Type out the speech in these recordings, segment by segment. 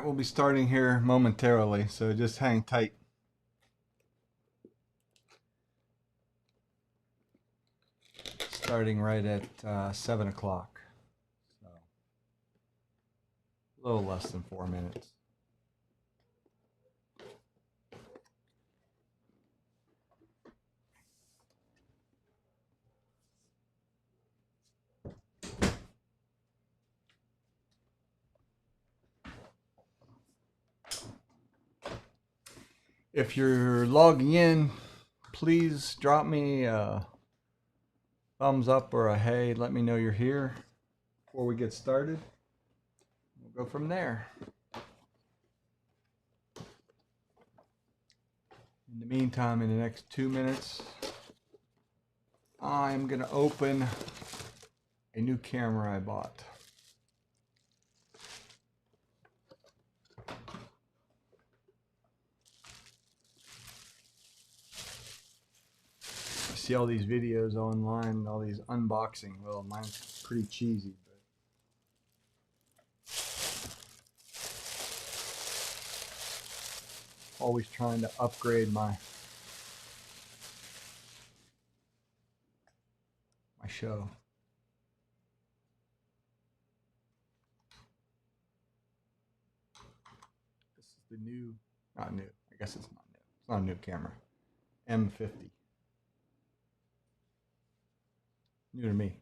we'll be starting here momentarily, so just hang tight. Starting right at 7 o'clock. So a little less than 4 minutes. If you're logging in, please drop me a thumbs up or a hey, let me know you're here before we get started. We'll go from there. In the meantime, in the next 2 minutes, I'm going to open a new camera I bought. See all these videos online, all these unboxing. Well, mine's pretty cheesy, but always trying to upgrade my show. This is the new, not new. I guess it's not new. It's not a new camera. M50. New to me.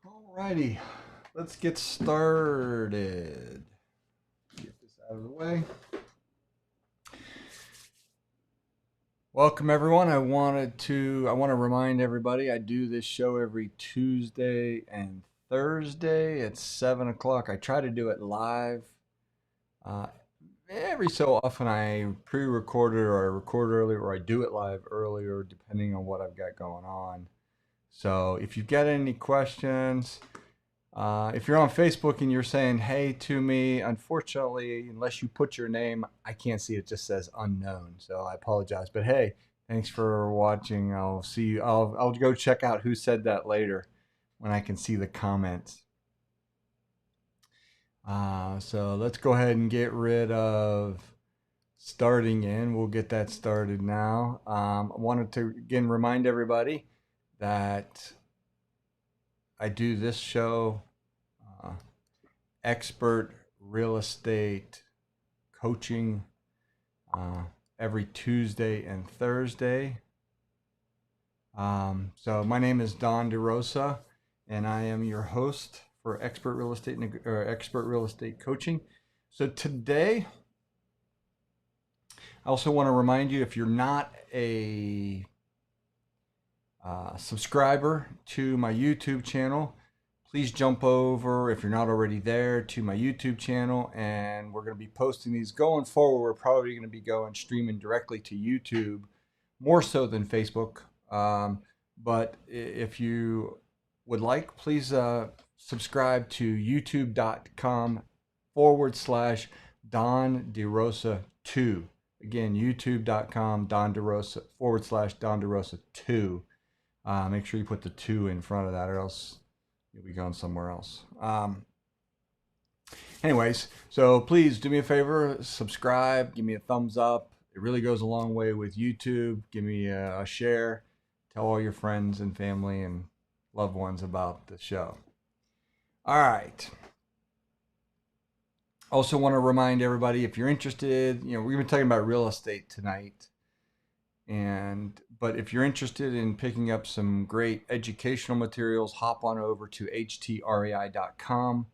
Alrighty, let's get started. Get this out of the way. Welcome everyone. I want to remind everybody I do this show every Tuesday and Thursday at 7 o'clock. I try to do it live. Every so often I pre-record it or I record earlier or I do it live earlier depending on what I've got going on. So if you've got any questions, if you're on Facebook and you're saying hey to me, unfortunately, unless you put your name, I can't see it. It just says unknown. So I apologize. But hey, thanks for watching. I'll see you. I'll go check out who said that later when I can see the comments. So let's go ahead and get rid of starting in. We'll get that started now. I wanted to again remind everybody that I do this show, expert real estate coaching, every Tuesday and Thursday. So my name is Don DeRosa, and I am your host for expert real estate coaching. So today, I also want to remind you, if you're not a subscriber to my YouTube channel, please jump over, if you're not already there, to my YouTube channel, and we're going to be posting these going forward. We're probably going to be streaming directly to YouTube, more so than Facebook. But if you would like, please subscribe to youtube.com/Don DeRosa 2. Again, youtube.com Don DeRosa /Don DeRosa 2. Make sure you put the 2 in front of that, or else you'll be going somewhere else. Anyways, so please do me a favor, subscribe, give me a thumbs up. It really goes a long way with YouTube. Give me a share. Tell all your friends and family and loved ones about the show. All right. Also want to remind everybody, if you're interested, we've been talking about real estate tonight. But if you're interested in picking up some great educational materials, hop on over to htrei.com,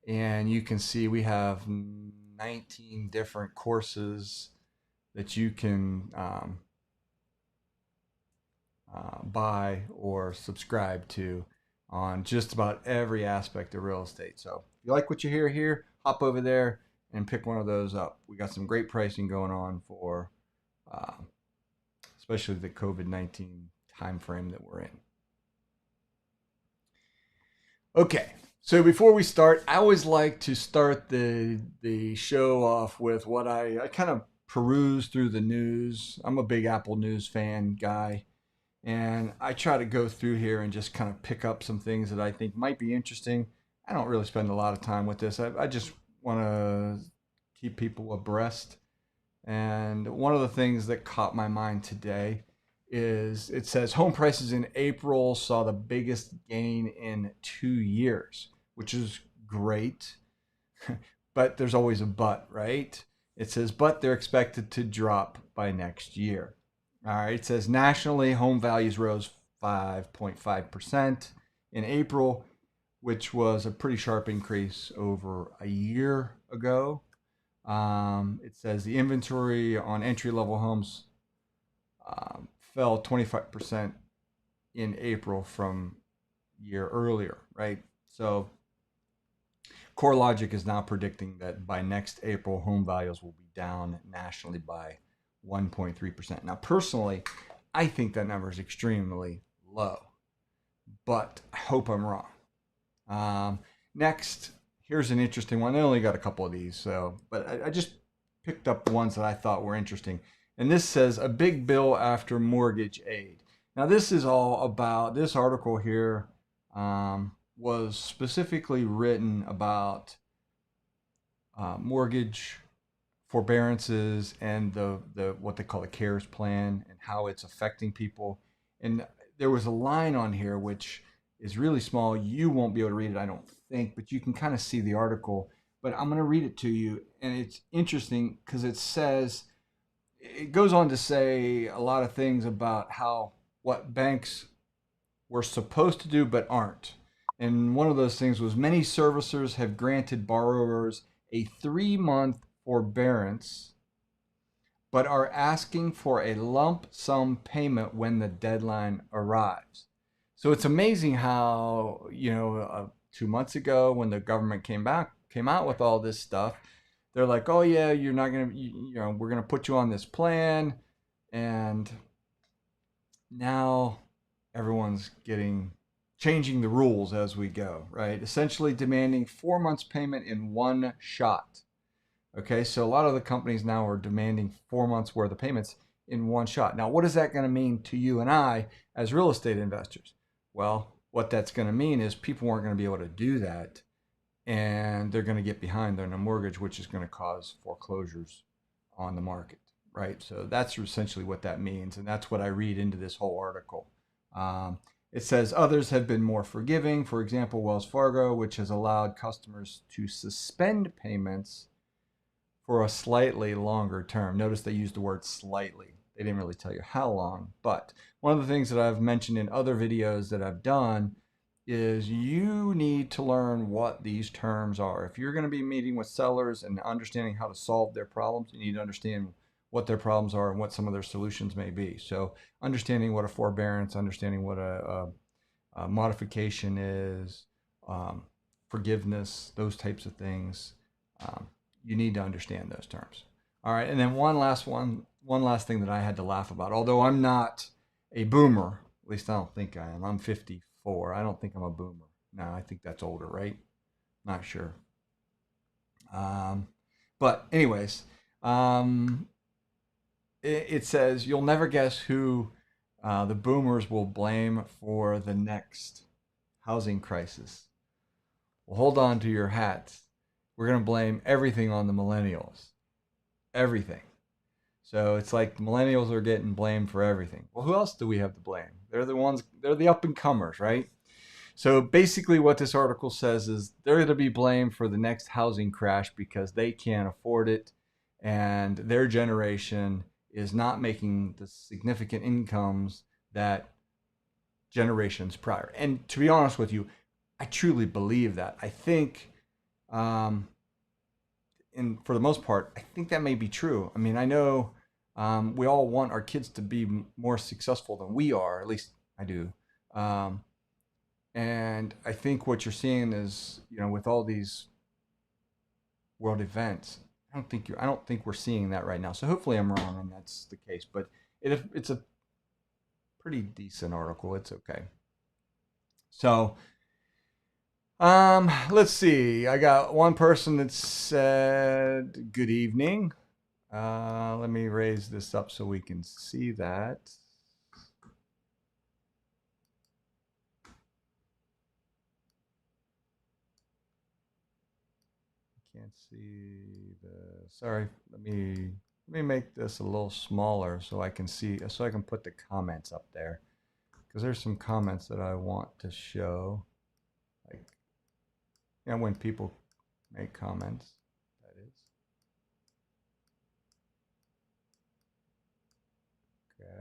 and you can see we have 19 different courses that you can buy or subscribe to on just about every aspect of real estate. So If you like what you hear here, hop over there and pick one of those up. We got some great pricing going on for uh, especially the COVID-19 time frame that we're in. Okay, so before we start, I always like to start the show off with what I kind of peruse through the news. I'm a big Apple News fan guy, and I try to go through here and just kind of pick up some things that I think might be interesting. I don't really spend a lot of time with this. I just want to keep people abreast. And one of the things that caught my mind today is it says home prices in April saw the biggest gain in 2 years, which is great. But there's always a but, right? It says, but they're expected to drop by next year. All right. It says nationally, home values rose 5.5% in April, which was a pretty sharp increase over a year ago. It says the inventory on entry level homes fell 25% in April from year earlier, right? So CoreLogic is now predicting that by next April, home values will be down nationally by 1.3%. Now, personally, I think that number is extremely low, but I hope I'm wrong. Next, here's an interesting one. I only got a couple of these, but I just picked up ones that I thought were interesting. And this says a big bill after mortgage aid. Now, this is all about this article here. Was specifically written about mortgage forbearances and the what they call the CARES plan and how it's affecting people. And there was a line on here which is really small. You won't be able to read it, I don't think, but you can kind of see the article. But I'm going to read it to you, and it's interesting because it goes on to say a lot of things about what banks were supposed to do but aren't. And one of those things was many servicers have granted borrowers a 3-month forbearance, but are asking for a lump sum payment when the deadline arrives. So it's amazing how, 2 months ago when the government came out with all this stuff, they're like, oh yeah, you're not going to, we're going to put you on this plan. And now everyone's changing the rules as we go, right? Essentially demanding 4 months payment in one shot. Okay, so a lot of the companies now are demanding 4 months worth of payments in one shot. Now, what is that going to mean to you and I as real estate investors? Well, what that's going to mean is people aren't going to be able to do that, and they're going to get behind on a mortgage, which is going to cause foreclosures on the market, right? So that's essentially what that means, and that's what I read into this whole article. It says others have been more forgiving. For example, Wells Fargo, which has allowed customers to suspend payments for a slightly longer term. Notice they used the word slightly. They didn't really tell you how long. But one of the things that I've mentioned in other videos that I've done is you need to learn what these terms are. If you're going to be meeting with sellers and understanding how to solve their problems, you need to understand what their problems are and what some of their solutions may be. So understanding what a forbearance, understanding what a modification is, forgiveness, those types of things. You need to understand those terms. All right, and then one last thing that I had to laugh about. Although I'm not a boomer, at least I don't think I am. I'm 54. I don't think I'm a boomer. No, I think that's older, right? Not sure. But anyways, it says you'll never guess who the boomers will blame for the next housing crisis. Well, hold on to your hats. We're going to blame everything on the millennials. Everything. So it's like the millennials are getting blamed for everything. Well, who else do we have to blame? They're the up and comers, right? So basically what this article says is they're going to be blamed for the next housing crash because they can't afford it, and their generation is not making the significant incomes that generations prior. And to be honest with you, I truly believe that. I think, and for the most part, I think that may be true. I mean, I know we all want our kids to be more successful than we are. At least I do. And I think what you're seeing is, with all these world events. I don't think we're seeing that right now. So hopefully I'm wrong and that's the case. But it's a pretty decent article. It's okay. So let's see. I got one person that said good evening. Let me raise this up so we can see that. Can't see the. Sorry. Let me make this a little smaller so I can see, so I can put the comments up there, because there's some comments that I want to show, like, when people make comments, that is.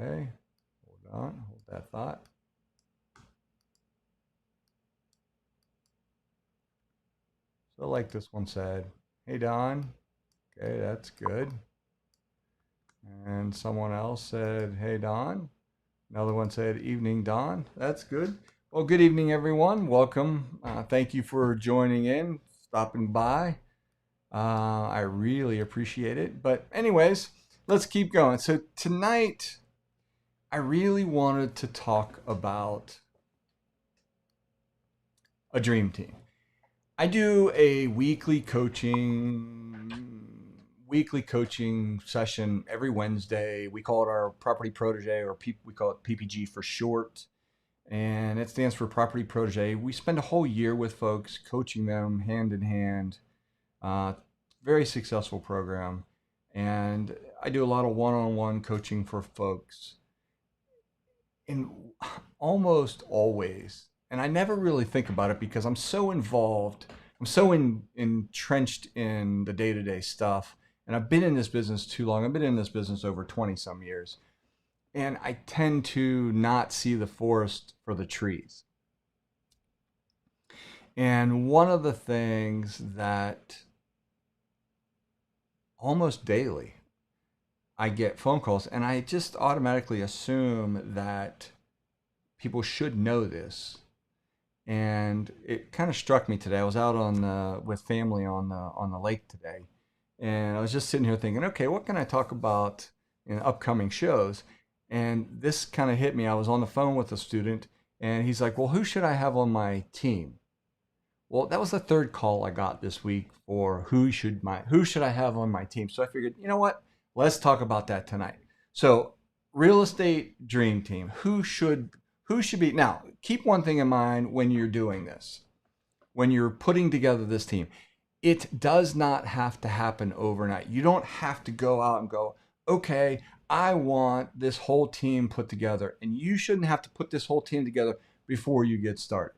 Okay, hold that thought. So like this one said, hey Don, okay, that's good. And someone else said, hey Don. Another one said, evening Don, that's good. Well, good evening everyone, welcome. Thank you for joining in, stopping by. I really appreciate it. But anyways, let's keep going. So tonight, I really wanted to talk about a dream team. I do a weekly coaching session every Wednesday. We call it our Property Protege, or we call it PPG for short. And it stands for Property Protege. We spend a whole year with folks, coaching them hand in hand. Very successful program. And I do a lot of one-on-one coaching for folks. And almost always, and I never really think about it because I'm so involved, I'm so entrenched in the day-to-day stuff, and I've been in this business too long. I've been in this business over 20 some years, and I tend to not see the forest for the trees. And one of the things that almost daily I get phone calls, and I just automatically assume that people should know this. And it kind of struck me today. I was out with family on the lake today, and I was just sitting here thinking, okay, what can I talk about in upcoming shows? And this kind of hit me. I was on the phone with a student, and he's like, well, who should I have on my team? Well, that was the third call I got this week for who should I have on my team. So I figured, you know what? Let's talk about that tonight. So, real estate dream team. Who should be? Now, keep one thing in mind when you're doing this. When you're putting together this team, it does not have to happen overnight. You don't have to go out and go, okay, I want this whole team put together, and you shouldn't have to put this whole team together before you get started.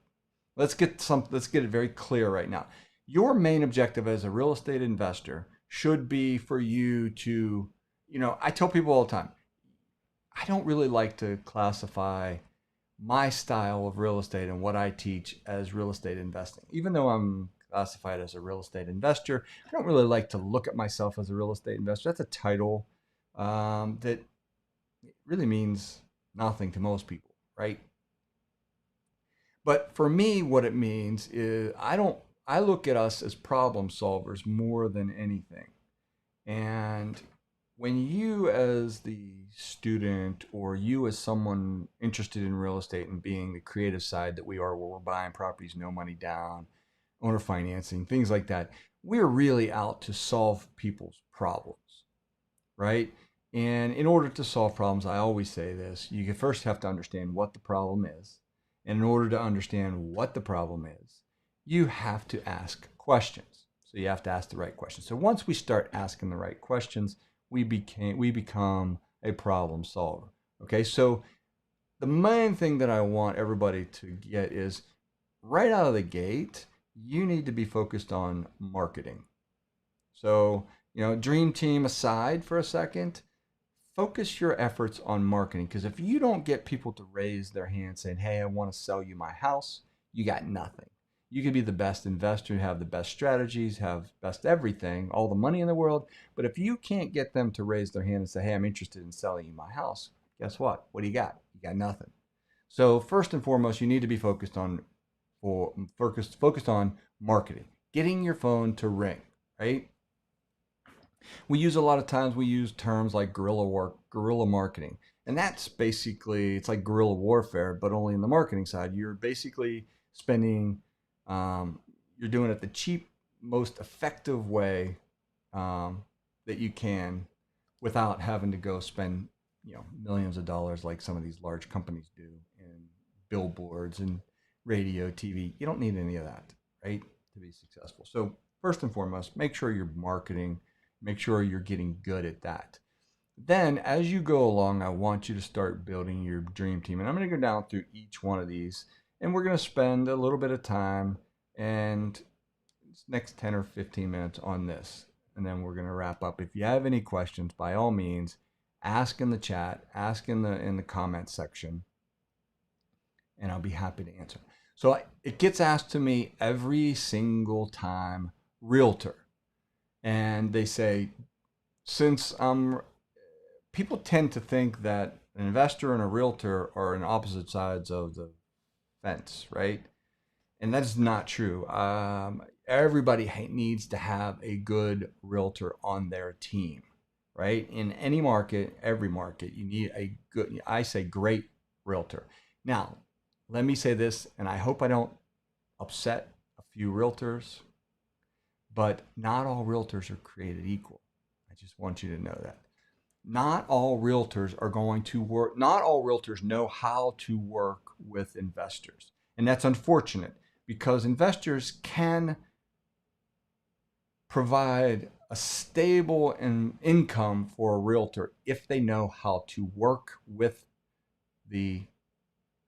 Let's get it very clear right now. Your main objective as a real estate investor should be for you to, I tell people all the time, I don't really like to classify my style of real estate and what I teach as real estate investing. Even though I'm classified as a real estate investor, I don't really like to look at myself as a real estate investor. That's a title that really means nothing to most people, right? But for me, what it means is I look at us as problem solvers more than anything. And when you as the student, or you as someone interested in real estate and being the creative side that we are, where we're buying properties, no money down, owner financing, things like that, we're really out to solve people's problems, right? And in order to solve problems, I always say this, you first have to understand what the problem is. And in order to understand what the problem is, you have to ask questions. So you have to ask the right questions. So once we start asking the right questions, we become a problem solver. Okay, so the main thing that I want everybody to get is, right out of the gate, you need to be focused on marketing. So, dream team aside for a second, focus your efforts on marketing, because if you don't get people to raise their hand saying, hey, I want to sell you my house, you got nothing. You could be the best investor, have the best strategies, have best everything, all the money in the world, but if you can't get them to raise their hand and say, hey, I'm interested in selling you my house, guess what? What do you got? You got nothing. So first and foremost, you need to be focused on marketing, getting your phone to ring. right? We use a lot of times, we use terms like guerrilla marketing. And that's basically, it's like guerrilla warfare, but only in the marketing side. You're basically spending, you're doing it the cheap, most effective way that you can without having to go spend, millions of dollars like some of these large companies do in billboards and radio, TV. You don't need any of that, right, to be successful. So first and foremost, make sure you're marketing, make sure you're getting good at that. Then as you go along, I want you to start building your dream team. And I'm going to go down through each one of these, and we're going to spend a little bit of time and next 10 or 15 minutes on this. And then we're going to wrap up. If you have any questions, by all means, ask in the chat, ask in the comment section, and I'll be happy to answer. So it gets asked to me every single time, realtor. And they say, since people tend to think that an investor and a realtor are on opposite sides of the fence, right? And that's not true. Everybody needs to have a good realtor on their team, right? In any market, every market, you need a good, I say great realtor. Now, let me say this, and I hope I don't upset a few realtors, but not all realtors are created equal. I just want you to know that. Not all realtors are going to work, not all realtors know how to work with investors. And that's unfortunate because investors can provide a stable income for a realtor if they know how to work with the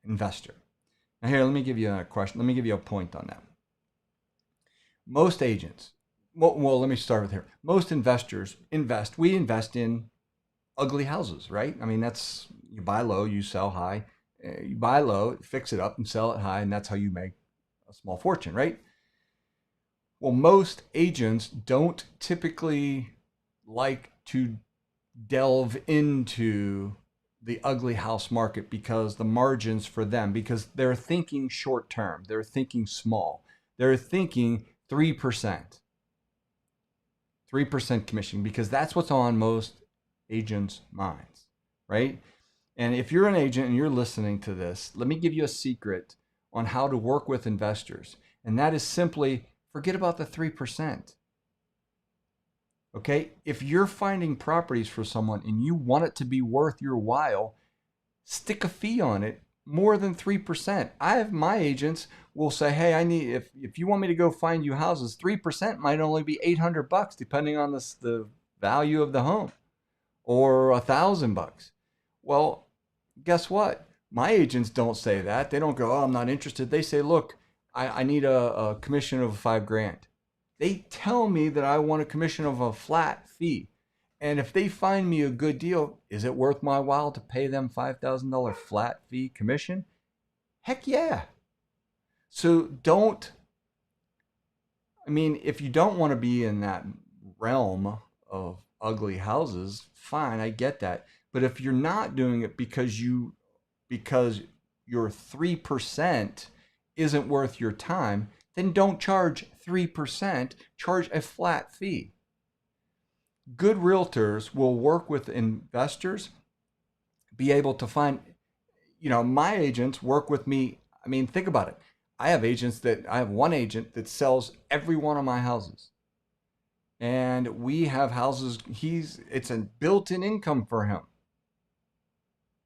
investor. Now here, let me give you a question. Let me give you a point on that. Most agents, well, let me start with here. Most investors we invest in ugly houses, right? I mean, that's, you buy low, you sell high. You buy low, fix it up and sell it high, and that's how you make a small fortune, right? Well, most agents don't typically like to delve into the ugly house market because the margins for them, because they're thinking short term, they're thinking small, they're thinking 3%, 3% commission, because that's what's on most agents' minds, right? And if you're an agent and you're listening to this, let me give you a secret on how to work with investors. And that is simply forget about the 3%. Okay? If you're finding properties for someone and you want it to be worth your while, stick a fee on it more than 3%. I have my agents will say, hey, I need, if you want me to go find you houses, 3% might only be $800 depending on the value of the home, or $1,000. Well, guess what? My agents don't say that. They don't go, oh, I'm not interested. They say, look, I need a commission of $5,000. They tell me that I want a commission of a flat fee. And if they find me a good deal, is it worth my while to pay them $5,000 flat fee commission? Heck yeah. So if you don't want to be in that realm of ugly houses, fine, I get that. But if you're not doing it because your 3% isn't worth your time, then don't charge 3%, charge a flat fee. Good realtors will work with investors, be able to find, my agents work with me. I mean, think about it. I have one agent that sells every one of my houses. And we have houses, it's a built-in income for him.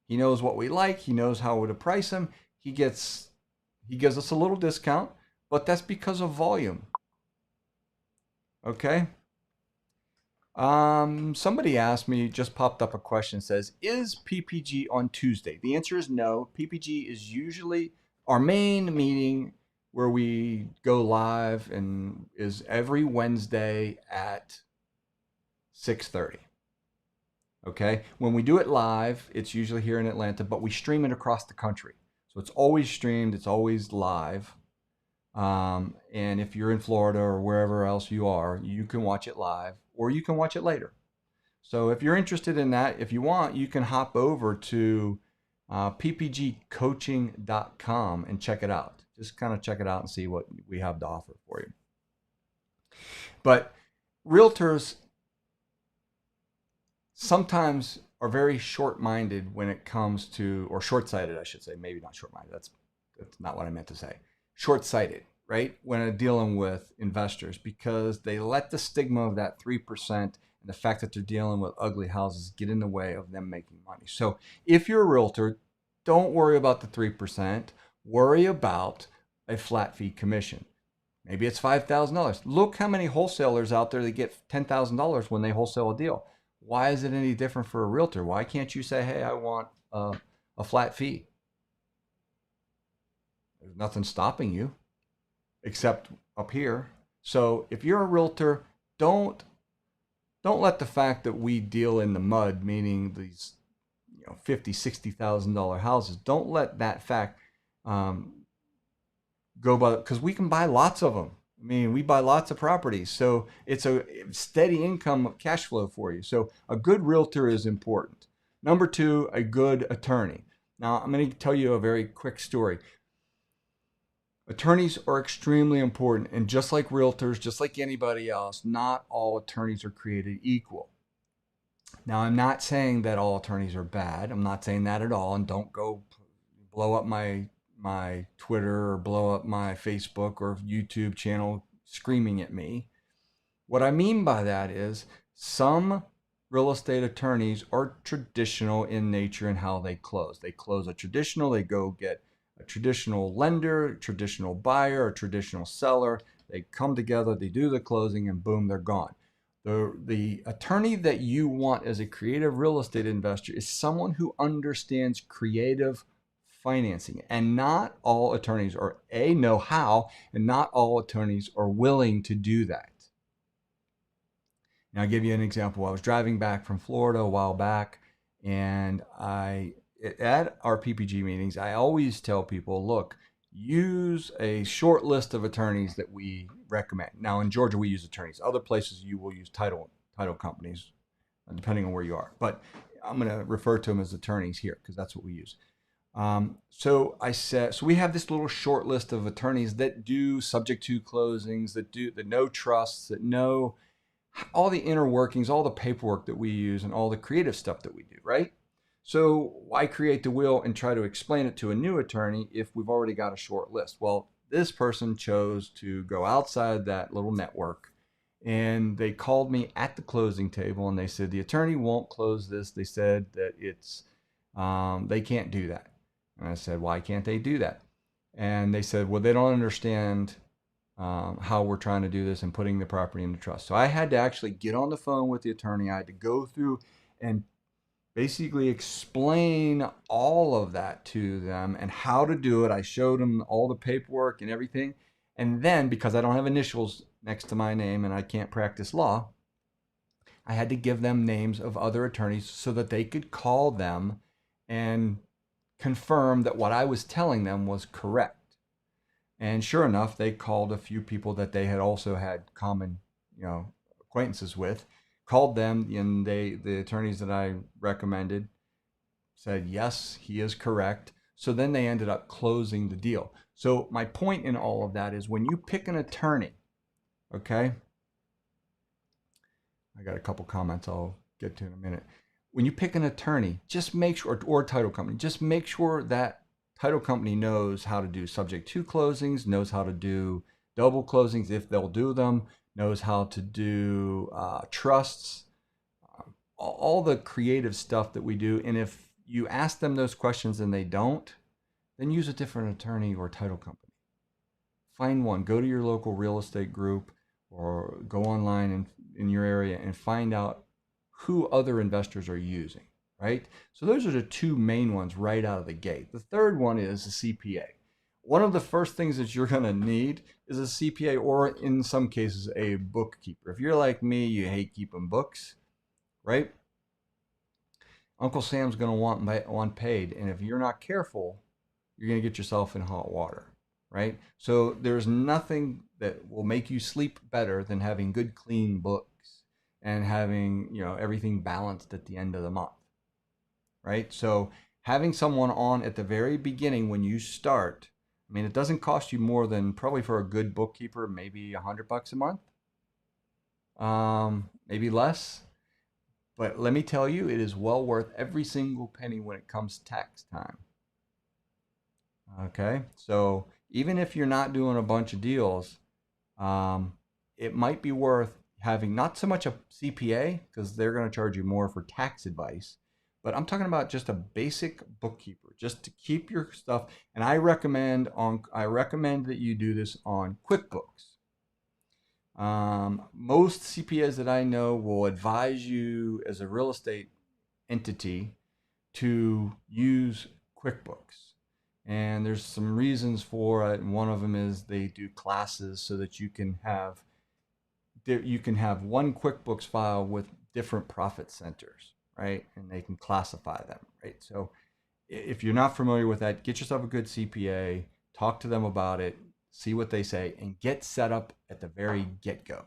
He knows what we like, he knows how to price them. He gives us a little discount, but that's because of volume. Okay? Somebody asked me, just popped up a question, says, is PPG on Tuesday? The answer is no. PPG is usually our main meeting where we go live and is every Wednesday at 6:30. Okay? When we do it live, it's usually here in Atlanta, but we stream it across the country. So it's always streamed, it's always live. And if you're in Florida or wherever else you are, you can watch it live or you can watch it later. So if you're interested in that, if you want, you can hop over to ppgcoaching.com and check it out. Just kind of check it out and see what we have to offer for you. But realtors sometimes are very short-minded when it comes to, or short-sighted, I should say, maybe not short-minded. That's not what I meant to say. Short-sighted, right? When dealing with investors, because they let the stigma of that 3% and the fact that they're dealing with ugly houses get in the way of them making money. So if you're a realtor, don't worry about the 3%. Worry about a flat fee commission. Maybe it's $5,000. Look how many wholesalers out there that get $10,000 when they wholesale a deal. Why is it any different for a realtor? Why can't you say, hey, I want a flat fee? There's nothing stopping you except up here. So if you're a realtor, don't let the fact that we deal in the mud, meaning these $50,000, $60,000 houses, don't let that fact go by, because we can buy lots of them. I mean, we buy lots of properties, so it's a steady income cash flow for you. So a good realtor is important. Number two, a good attorney. Now, I'm going to tell you a very quick story. Attorneys are extremely important, and just like realtors, just like anybody else, not all attorneys are created equal. Now, I'm not saying that all attorneys are bad. I'm not saying that at all, and don't go blow up my Twitter or blow up my Facebook or YouTube channel screaming at me. What I mean by that is some real estate attorneys are traditional in nature in how they close. They close a traditional, they go get a traditional lender, a traditional buyer, a traditional seller. They come together, they do the closing, and boom, they're gone. The attorney that you want as a creative real estate investor is someone who understands creative financing. And not all attorneys know how, and not all attorneys are willing to do that. Now, I'll give you an example. I was driving back from Florida a while back, and at our PPG meetings, I always tell people, look, use a short list of attorneys that we recommend. Now, in Georgia, we use attorneys. Other places, you will use title companies, depending on where you are. But I'm going to refer to them as attorneys here because that's what we use. So we have this little short list of attorneys that do subject to closings, that know trusts, that know all the inner workings, all the paperwork that we use, and all the creative stuff that we do, right? So why create the wheel and try to explain it to a new attorney if we've already got a short list? Well, this person chose to go outside that little network, and they called me at the closing table, and they said the attorney won't close this. They said that they can't do that. And I said, why can't they do that? And they said, well, they don't understand how we're trying to do this and putting the property into trust. So I had to actually get on the phone with the attorney. I had to go through and basically explain all of that to them and how to do it. I showed them all the paperwork and everything. And then, because I don't have initials next to my name and I can't practice law, I had to give them names of other attorneys so that they could call them and confirm that what I was telling them was correct. And sure enough, they called a few people that they had also had common, acquaintances with, called them, and the attorneys that I recommended said, yes, he is correct. So then they ended up closing the deal. So my point in all of that is when you pick an attorney, okay, I got a couple comments I'll get to in a minute. When you pick an attorney, just make sure, or title company, just make sure that title company knows how to do subject to closings, knows how to do double closings if they'll do them, knows how to do trusts, all the creative stuff that we do. And if you ask them those questions and they don't, then use a different attorney or title company. Find one. Go to your local real estate group or go online in your area and find out who other investors are using. Right? So those are the two main ones right out of the gate. The third one is a CPA. One of the first things that you're going to need is a CPA, or in some cases, a bookkeeper. If you're like me, you hate keeping books, right? Uncle Sam's going to want paid. And if you're not careful, you're going to get yourself in hot water, right? So there's nothing that will make you sleep better than having good, clean books and having, everything balanced at the end of the month. Right? So having someone on at the very beginning when you start, I mean, it doesn't cost you more than, probably for a good bookkeeper, maybe $100 a month. maybe less. But let me tell you, it is well worth every single penny when it comes to tax time. Okay, so even if you're not doing a bunch of deals, um, it might be worth having not so much a CPA because they're going to charge you more for tax advice, but I'm talking about just a basic bookkeeper just to keep your stuff. And I recommend that you do this on QuickBooks. Most CPAs that I know will advise you as a real estate entity to use QuickBooks. And there's some reasons for it. And one of them is they do classes so that you can have one QuickBooks file with different profit centers, right? And they can classify them, right? So if you're not familiar with that, get yourself a good CPA, talk to them about it, see what they say, and get set up at the very get-go.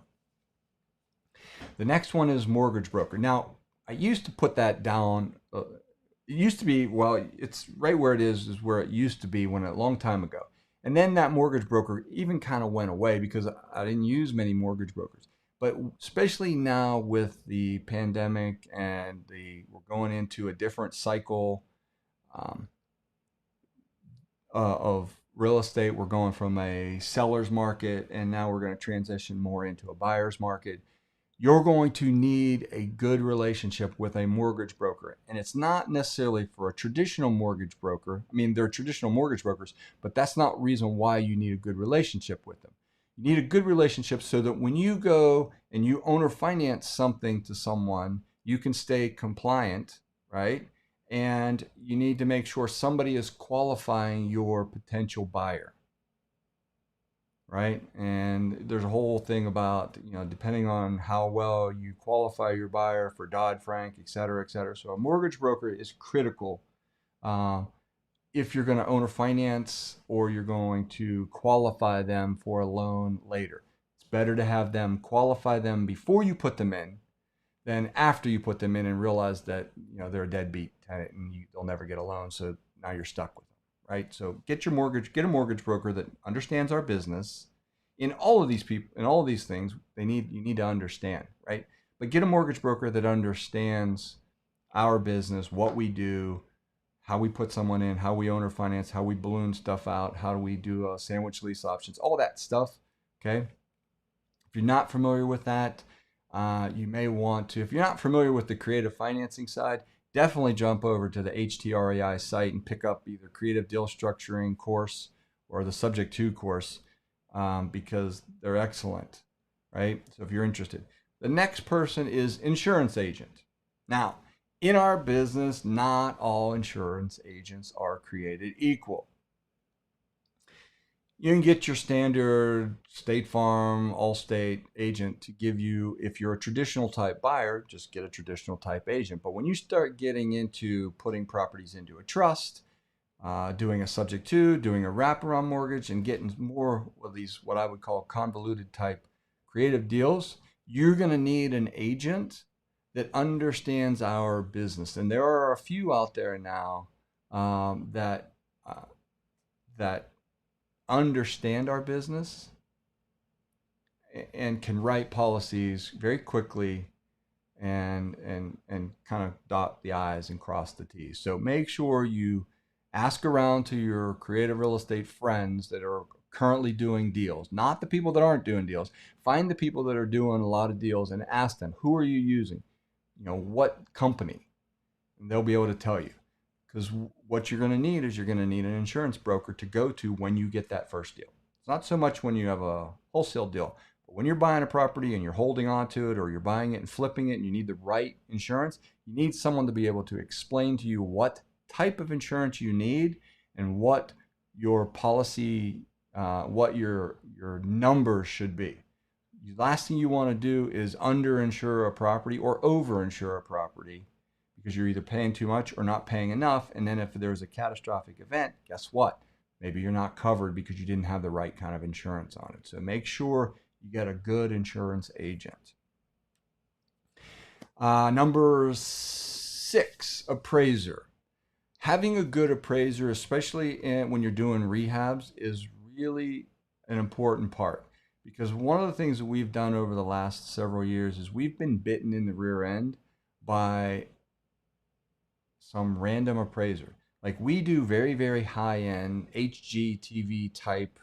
The next one is mortgage broker. Now, I used to put that down. It used to be, well, it's right where it is where it used to be when a long time ago. And then that mortgage broker even kind of went away because I didn't use many mortgage brokers. But especially now with the pandemic and we're going into a different cycle um, of real estate. We're going from a seller's market and now we're going to transition more into a buyer's market. You're going to need a good relationship with a mortgage broker. And it's not necessarily for a traditional mortgage broker. I mean, there are traditional mortgage brokers, but that's not reason why you need a good relationship with them. You need a good relationship so that when you go and you owner finance something to someone, you can stay compliant, right? And you need to make sure somebody is qualifying your potential buyer, right? And there's a whole thing about, depending on how well you qualify your buyer for Dodd-Frank, et cetera, et cetera. So a mortgage broker is critical if you're going to owner finance or you're going to qualify them for a loan later. It's better to have them qualify them before you put them in than after you put them in and realize that they're a deadbeat tenant and they'll never get a loan. So now you're stuck with them, right? So get a mortgage broker that understands our business. In all of these things, you need to understand, right? But get a mortgage broker that understands our business, what we do, how we put someone in, how we owner finance, how we balloon stuff out, how do we do sandwich lease options, all that stuff. Okay. If you're not familiar with that, you may want to. If you're not familiar with the creative financing side, definitely jump over to the HTREI site and pick up either creative deal structuring course or the subject to course because they're excellent, right? So if you're interested. The next person is insurance agent. Now, in our business, not all insurance agents are created equal. You can get your standard State Farm, Allstate agent to give you, if you're a traditional type buyer, just get a traditional type agent. But when you start getting into putting properties into a trust, doing a subject to, doing a wraparound mortgage, and getting more of these, what I would call convoluted type creative deals, you're going to need an agent that understands our business. And there are a few out there now that understand our business and can write policies very quickly and kind of dot the I's and cross the T's. So make sure you ask around to your creative real estate friends that are currently doing deals, not the people that aren't doing deals. Find the people that are doing a lot of deals and ask them, who are you using? What company? And they'll be able to tell you. Because what you're going to need is you're going to need an insurance broker to go to when you get that first deal. It's not so much when you have a wholesale deal, but when you're buying a property and you're holding on to it or you're buying it and flipping it and you need the right insurance, you need someone to be able to explain to you what type of insurance you need and what your policy, what your numbers should be. The last thing you want to do is underinsure a property or overinsure a property because you're either paying too much or not paying enough. And then if there's a catastrophic event, guess what? Maybe you're not covered because you didn't have the right kind of insurance on it. So make sure you get a good insurance agent. Number 6, appraiser. Having a good appraiser, especially when you're doing rehabs, is really an important part. because one of the things that we've done over the last several years is we've been bitten in the rear end by some random appraiser. Like we do very, very high-end HGTV type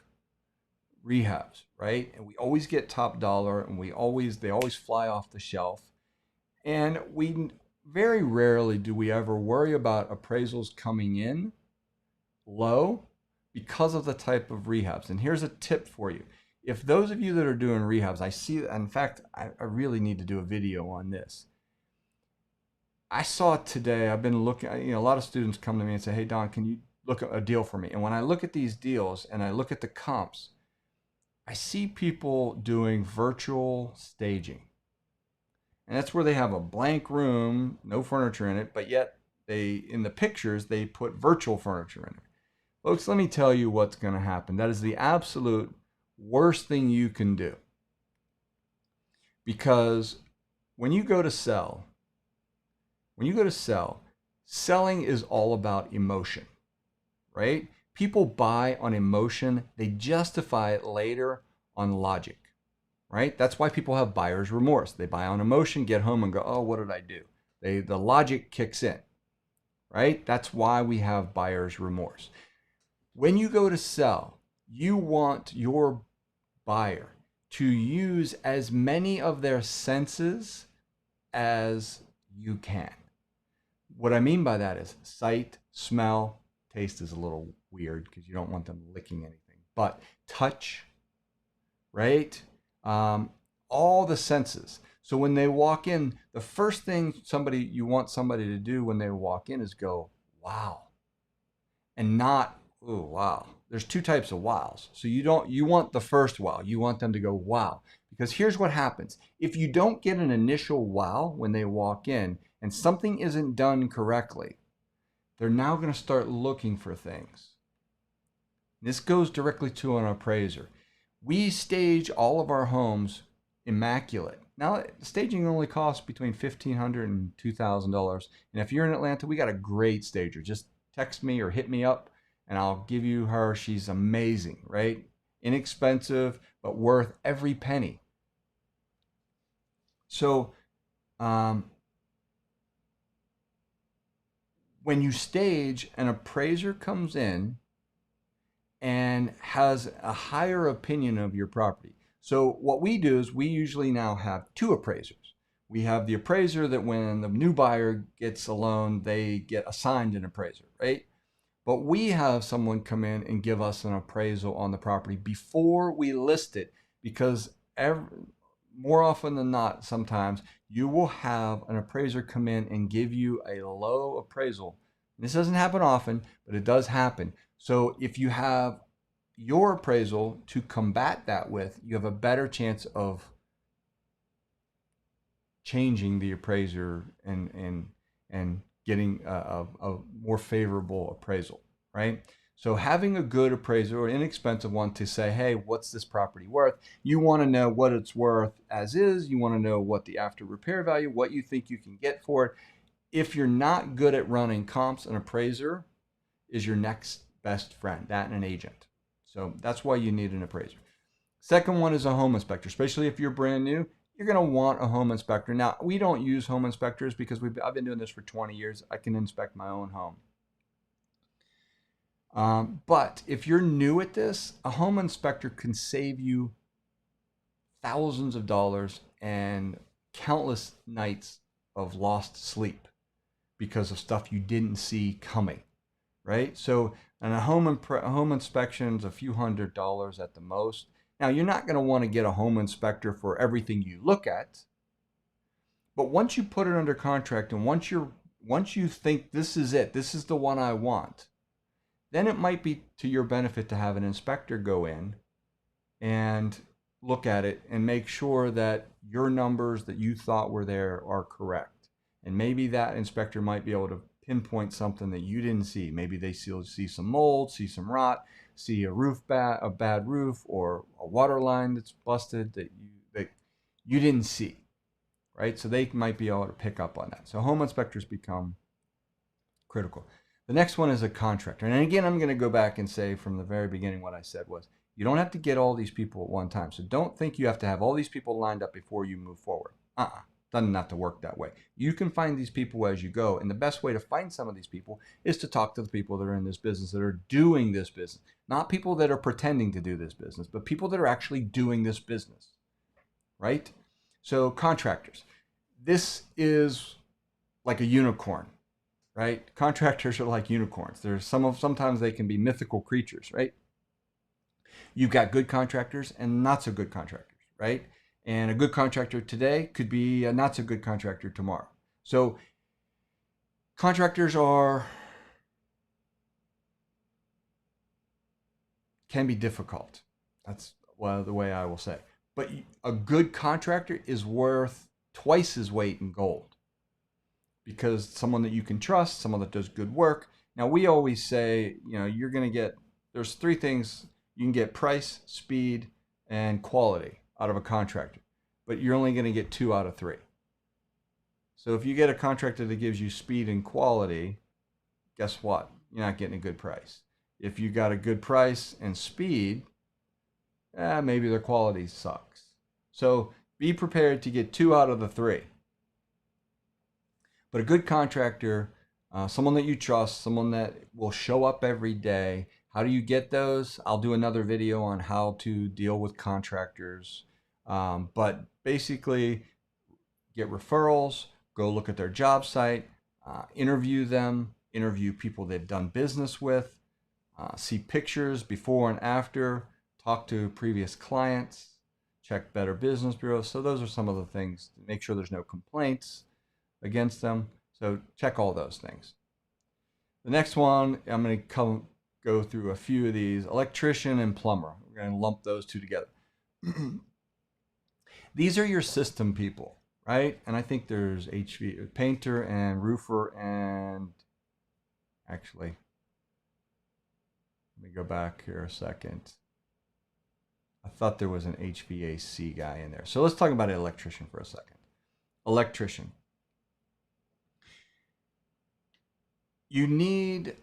rehabs, right? And we always get top dollar, and they always fly off the shelf. And we very rarely do we ever worry about appraisals coming in low because of the type of rehabs. And here's a tip for you. If those of you that are doing rehabs, in fact, I really need to do a video on this. I saw it today. I've been looking, a lot of students come to me and say, hey, Don, can you look at a deal for me? And when I look at these deals and I look at the comps, I see people doing virtual staging. And that's where they have a blank room, no furniture in it, but yet in the pictures, they put virtual furniture in it. Folks, let me tell you what's going to happen. That is the absolute worst thing you can do. Because when you go to sell, selling is all about emotion, right? People buy on emotion. They justify it later on logic, right? That's why people have buyer's remorse. They buy on emotion, get home and go, oh, what did I do? The logic kicks in, right? That's why we have buyer's remorse. When you go to sell, you want your buyer to use as many of their senses as you can. What I mean by that is sight, smell, taste is a little weird because you don't want them licking anything, but touch, right? All the senses. So when they walk in, the first thing you want somebody to do when they walk in is go, wow, and not, oh, wow. There's two types of wows. So you want the first wow. You want them to go, wow. Because here's what happens. If you don't get an initial wow when they walk in and something isn't done correctly, they're now going to start looking for things. This goes directly to an appraiser. We stage all of our homes immaculate. Now, staging only costs between $1,500 and $2,000. And if you're in Atlanta, we got a great stager. Just text me or hit me up and I'll give you her. She's amazing, right? Inexpensive, but worth every penny. So, when you stage, an appraiser comes in and has a higher opinion of your property. So what we do is we usually now have two appraisers. We have the appraiser that when the new buyer gets a loan, they get assigned an appraiser, right? But we have someone come in and give us an appraisal on the property before we list it, because more often than not, sometimes you will have an appraiser come in and give you a low appraisal. This doesn't happen often, but it does happen. So if you have your appraisal to combat that with, you have a better chance of changing the appraiser and getting a more favorable appraisal, right? So having a good appraiser or an inexpensive one to say, hey, what's this property worth? You want to know what it's worth as is. You want to know what the after repair value, what you think you can get for it. If you're not good at running comps, an appraiser is your next best friend, that and an agent. So that's why you need an appraiser. Second one is a home inspector, especially if you're brand new. You're going to want a home inspector. Now, we don't use home inspectors because I've been doing this for 20 years. I can inspect my own home. But if you're new at this, a home inspector can save you thousands of dollars and countless nights of lost sleep because of stuff you didn't see coming, right? So, and a home inspection is a few $100s at the most. Now, you're not going to want to get a home inspector for everything you look at, but once you put it under contract and once you think this is it, this is the one I want, then it might be to your benefit to have an inspector go in and look at it and make sure that your numbers that you thought were there are correct. And maybe that inspector might be able to pinpoint something that you didn't see. Maybe they see some mold, see some rot, see a bad roof, or a water line that's busted that you didn't see, right? So they might be able to pick up on that. So home inspectors become critical. The next one is a contractor. And again, I'm going to go back and say from the very beginning what I said was, You don't have to get all these people at one time. So don't think you have to have all these people lined up before you move forward. Doesn't have to work that way. You can find these people as you go. And the best way to find some of these people is to talk to the people that are in this business, that are doing this business. Not people that are pretending to do this business, but people that are actually doing this business, right? So contractors. This is like a unicorn, right? Contractors are like unicorns. Sometimes they can be mythical creatures, right? You've got good contractors and not so good contractors, right? And a good contractor today could be a not so good contractor tomorrow. So contractors can be difficult. That's the way I will say. But a good contractor is worth twice his weight in gold, because someone that you can trust, someone that does good work. Now, we always say, you're going to get, there's three things you can get: price, speed, and quality out of a contractor, but you're only going to get 2 out of 3. So if you get a contractor that gives you speed and quality, guess what? You're not getting a good price. If you got a good price and speed, maybe their quality sucks. So be prepared to get 2 out of the 3. But a good contractor, someone that you trust, someone that will show up every day. How do you get those? I'll do another video on how to deal with contractors. But basically, get referrals, go look at their job site, interview them, interview people they've done business with, see pictures before and after, talk to previous clients, check Better Business Bureau. So those are some of the things to make sure there's no complaints against them. So check all those things. The next one, I'm going to go through a few of these. Electrician and plumber. We're going to lump those two together. These are your system people, right? And I think there's painter and roofer, and actually, let me go back here a second. I thought there was an HVAC guy in there. So let's talk about an electrician for a second. Electrician. You need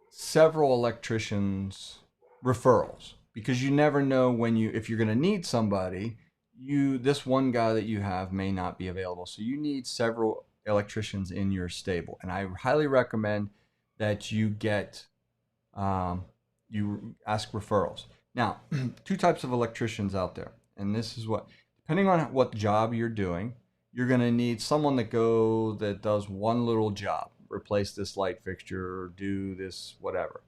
several electricians referrals, because you never know if you're going to need somebody. This one guy that you have may not be available. So you need several electricians in your stable. And I highly recommend that you you ask referrals. Now, 2 types of electricians out there. And this is depending on what job you're doing, you're going to need someone that does one little job. Replace this light fixture, or do this, whatever.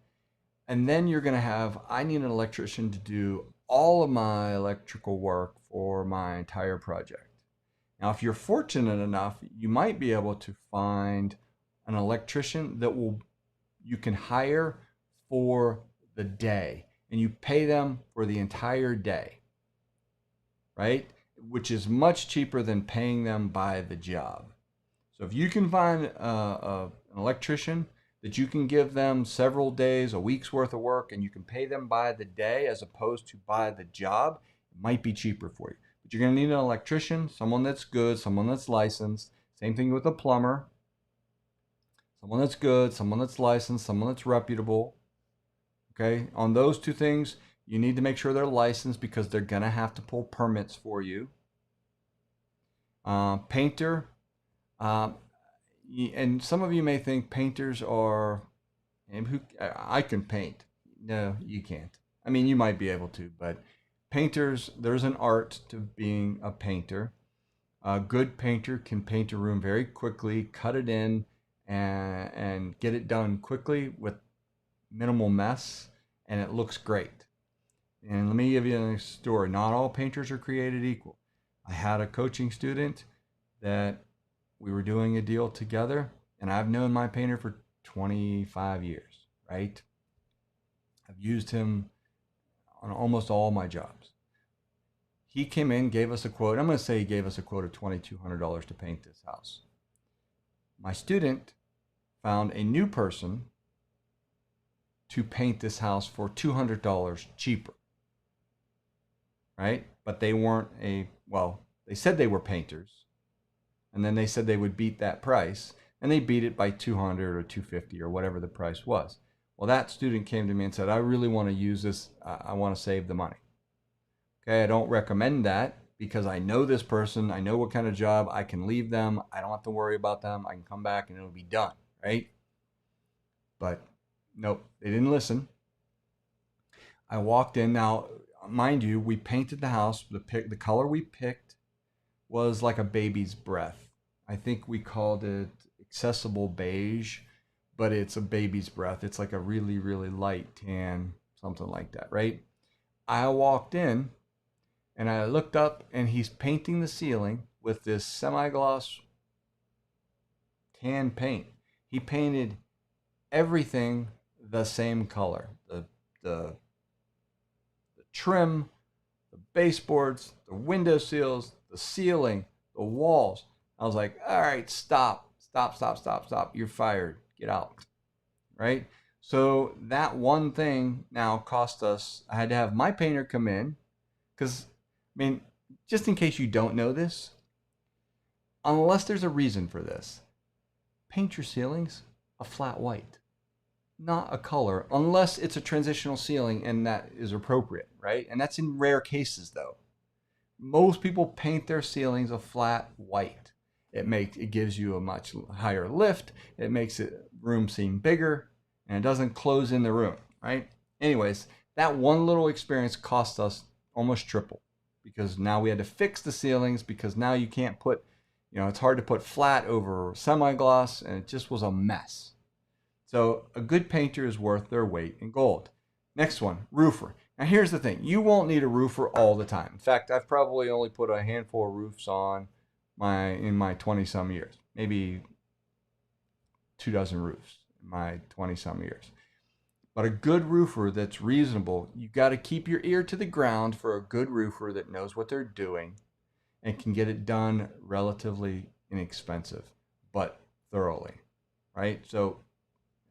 And then you're going to I need an electrician to do all of my electrical work for my entire project. Now, if you're fortunate enough, you might be able to find an electrician that you can hire for the day, and you pay them for the entire day, right? Which is much cheaper than paying them by the job. So if you can find an electrician that you can give them several days, a week's worth of work, and you can pay them by the day as opposed to by the job, it might be cheaper for you. But you're going to need an electrician, someone that's good, someone that's licensed. Same thing with a plumber. Someone that's good, someone that's licensed, someone that's reputable. Okay, on those 2 things, you need to make sure they're licensed, because they're going to have to pull permits for you. Painter. And some of you may think painters are, I can paint. No, you can't. I mean, you might be able to, but painters, there's an art to being a painter. A good painter can paint a room very quickly, cut it in, and get it done quickly with minimal mess, and it looks great. And let me give you a story. Not all painters are created equal. I had a coaching student that we were doing a deal together, and I've known my painter for 25 years, right? I've used him on almost all my jobs. He came in, gave us a quote. I'm going to say he gave us a quote of $2,200 to paint this house. My student found a new person to paint this house for $200 cheaper, right? But they weren't they said they were painters. And then they said they would beat that price, and they beat it by $200 or $250 or whatever the price was. Well, that student came to me and said, I really want to use this. I want to save the money. Okay, I don't recommend that because I know this person. I know what kind of job. I can leave them. I don't have to worry about them. I can come back and it'll be done, right? But nope, they didn't listen. I walked in. Now, mind you, we painted the house. The color we picked was like a baby's breath. I think we called it accessible beige, but it's a baby's breath. It's like a really, really light tan, something like that, right? I walked in and I looked up and he's painting the ceiling with this semi-gloss tan paint. He painted everything the same color. The trim, the baseboards, the window sills, the ceiling, the walls. I was like, all right, stop. You're fired. Get out. Right? So that one thing now cost us, I had to have my painter come in because, I mean, just in case you don't know this, unless there's a reason for this, paint your ceilings a flat white, not a color, unless it's a transitional ceiling and that is appropriate, right? And that's in rare cases though. Most people paint their ceilings a flat white. It gives you a much higher lift. It makes the room seem bigger, and it doesn't close in the room, right? Anyways, that one little experience cost us almost triple because now we had to fix the ceilings because now you can't put, it's hard to put flat over semi-gloss, and it just was a mess. So a good painter is worth their weight in gold. Next one, roofer. Now here's the thing. You won't need a roofer all the time. In fact, I've probably only put a handful of roofs on in my 20 some years. Maybe 2 dozen roofs in my 20 some years. But a good roofer that's reasonable, you got to keep your ear to the ground for a good roofer that knows what they're doing and can get it done relatively inexpensive, but thoroughly, right? So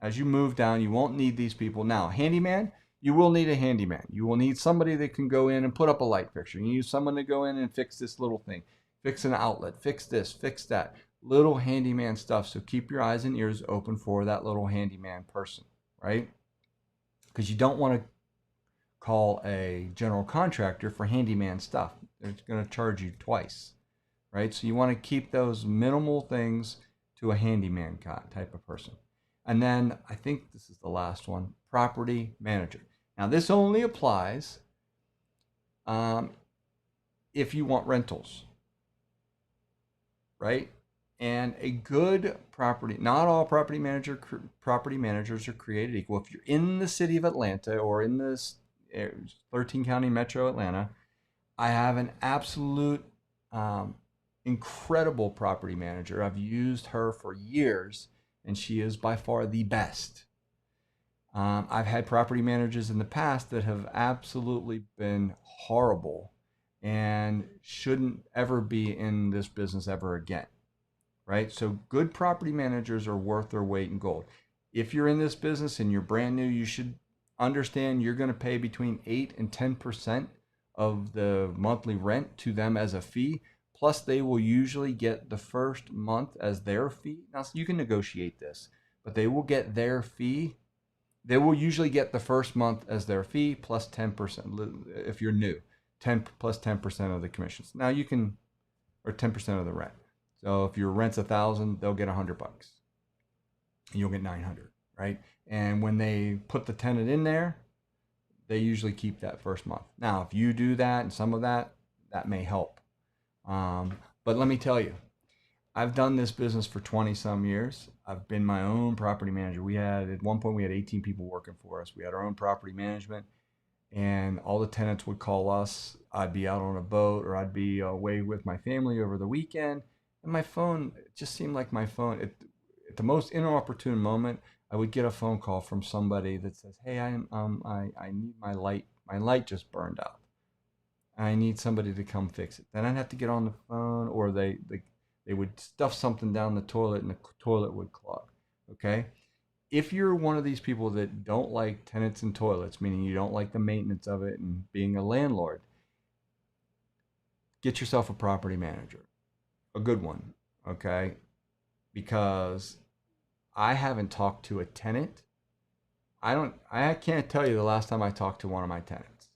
as you move down, you won't need these people. Now, handyman, you will need a handyman. You will need somebody that can go in and put up a light fixture. You need someone to go in and fix this little thing, fix an outlet, fix this, fix that. Little handyman stuff. So keep your eyes and ears open for that little handyman person, right? Because you don't want to call a general contractor for handyman stuff. They're going to charge you twice, right? So you want to keep those minimal things to a handyman type of person. And then I think this is the last one, property manager. Now this only applies if you want rentals, right? And a good property, not all property managers are created equal. If you're in the city of Atlanta or in this 13 county metro Atlanta, I have an absolute incredible property manager. I've used her for years, and she is by far the best. I've had property managers in the past that have absolutely been horrible and shouldn't ever be in this business ever again, right? So good property managers are worth their weight in gold. If you're in this business and you're brand new, you should understand you're going to pay between 8 and 10% of the monthly rent to them as a fee. Plus, they will usually get the first month as their fee. Now, you can negotiate this, but they will get their fee. They will usually get the first month as their fee plus 10% if you're new, 10 plus 10% of the commissions. Now you can, or 10% of the rent. So if your rent's $1,000, they'll get $100. You'll get 900, right? And when they put the tenant in there, they usually keep that first month. Now, if you do that and some of that may help. But let me tell you, I've done this business for 20 some years. I've been my own property manager. At one point we had 18 people working for us. We had our own property management, and all the tenants would call us. I'd be out on a boat or I'd be away with my family over the weekend. And my phone, it just seemed like my phone, at the most inopportune moment, I would get a phone call from somebody that says, hey, I need my light. My light just burned out. I need somebody to come fix it. Then I'd have to get on the phone, or they would stuff something down the toilet and the toilet would clog. Okay? If you're one of these people that don't like tenants and toilets, meaning you don't like the maintenance of it and being a landlord, get yourself a property manager, a good one, okay? Because I haven't talked to a tenant I can't tell you the last time I talked to one of my tenants.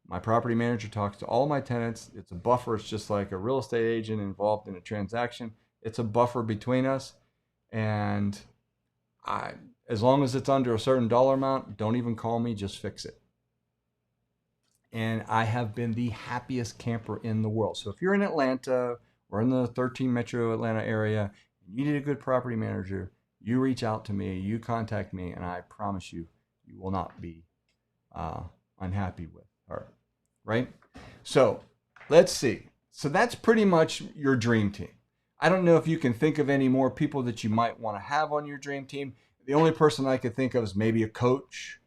My property manager talks to all my tenants. It's a buffer. It's just like a real estate agent involved in a transaction. It's a buffer between us. And I, as long as it's under a certain dollar amount, don't even call me, just fix it. And I have been the happiest camper in the world. So if you're in Atlanta or in the 13 metro Atlanta area, you need a good property manager, you reach out to me, you contact me, and I promise you, you will not be unhappy with her, right? So let's see. So that's pretty much your dream team. I don't know if you can think of any more people that you might want to have on your dream team. The only person I could think of is maybe a coach,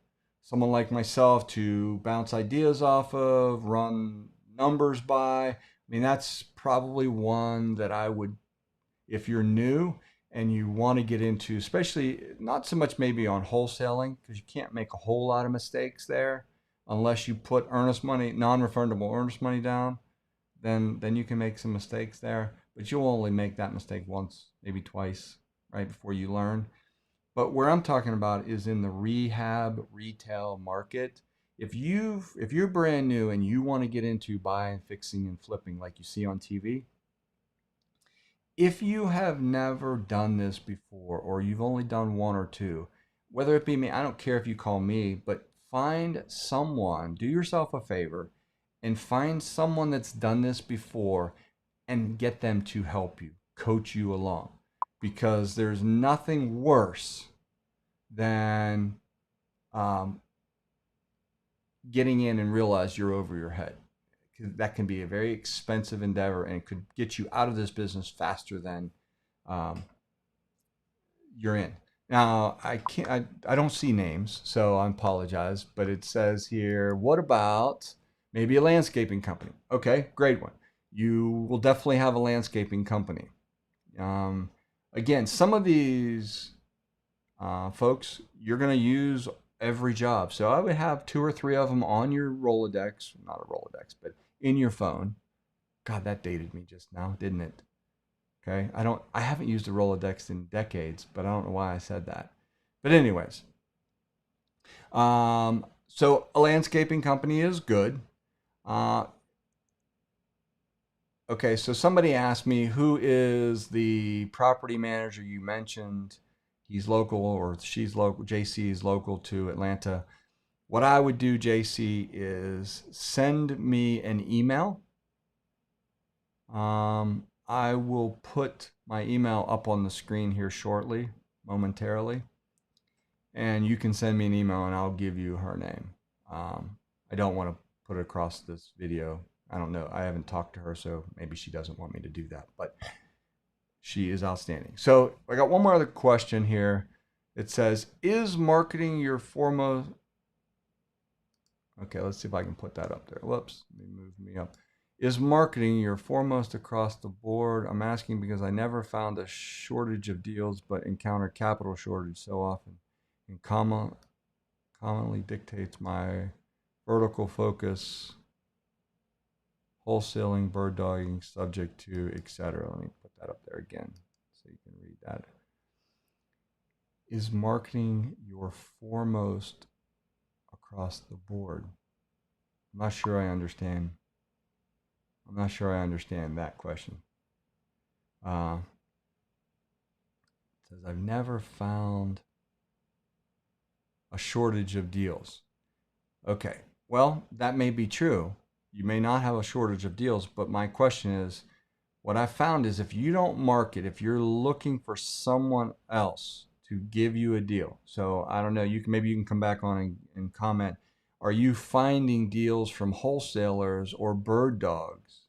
someone like myself to bounce ideas off of, run numbers by. I mean, that's probably one that I would, if you're new and you want to get into, especially not so much maybe on wholesaling, because you can't make a whole lot of mistakes there unless you put earnest money, non-refundable earnest money down. Then you can make some mistakes there, but you'll only make that mistake once, maybe twice, right, before you learn. But where I'm talking about is in the rehab retail market. If you're brand new and you want to get into buying, fixing, and flipping like you see on TV, if you have never done this before or you've only done one or two, whether it be me, I don't care if you call me, but find someone, do yourself a favor and find someone that's done this before and get them to help you, coach you along. Because there's nothing worse than getting in and realize you're over your head. That can be a very expensive endeavor and it could get you out of this business faster than you're in. Now, I don't see names, so I apologize, but it says here, what about maybe a landscaping company? Okay, great one. You will definitely have a landscaping company. Again, some of these folks, you're going to use every job. So I would have 2 or 3 of them on your Rolodex, not a Rolodex, but in your phone. God, that dated me just now, didn't it? Okay. I haven't used a Rolodex in decades, but I don't know why I said that. But anyways, so a landscaping company is good. Okay, so somebody asked me, who is the property manager you mentioned? He's local or she's local. JC is local to Atlanta. What I would do, JC, is send me an email. I will put my email up on the screen here shortly, momentarily. And you can send me an email and I'll give you her name. I don't want to put it across this video. I don't know. I haven't talked to her, so maybe she doesn't want me to do that. But she is outstanding. So I got one more other question here. It says, is marketing your foremost... Okay, let's see if I can put that up there. Whoops, let me move me up. Is marketing your foremost across the board? I'm asking because I never found a shortage of deals, but encounter capital shortage so often. And commonly dictates my vertical focus, wholesaling, bird dogging, subject to, etc. Let me put that up there again so you can read that. Is marketing your foremost across the board? I'm not sure I understand. I'm not sure I understand that question. It says, I've never found a shortage of deals. Okay, well, that may be true. You may not have a shortage of deals, but my question is, what I found is if you don't market, if you're looking for someone else to give you a deal, so I don't know, maybe you can come back on and comment, are you finding deals from wholesalers or bird dogs?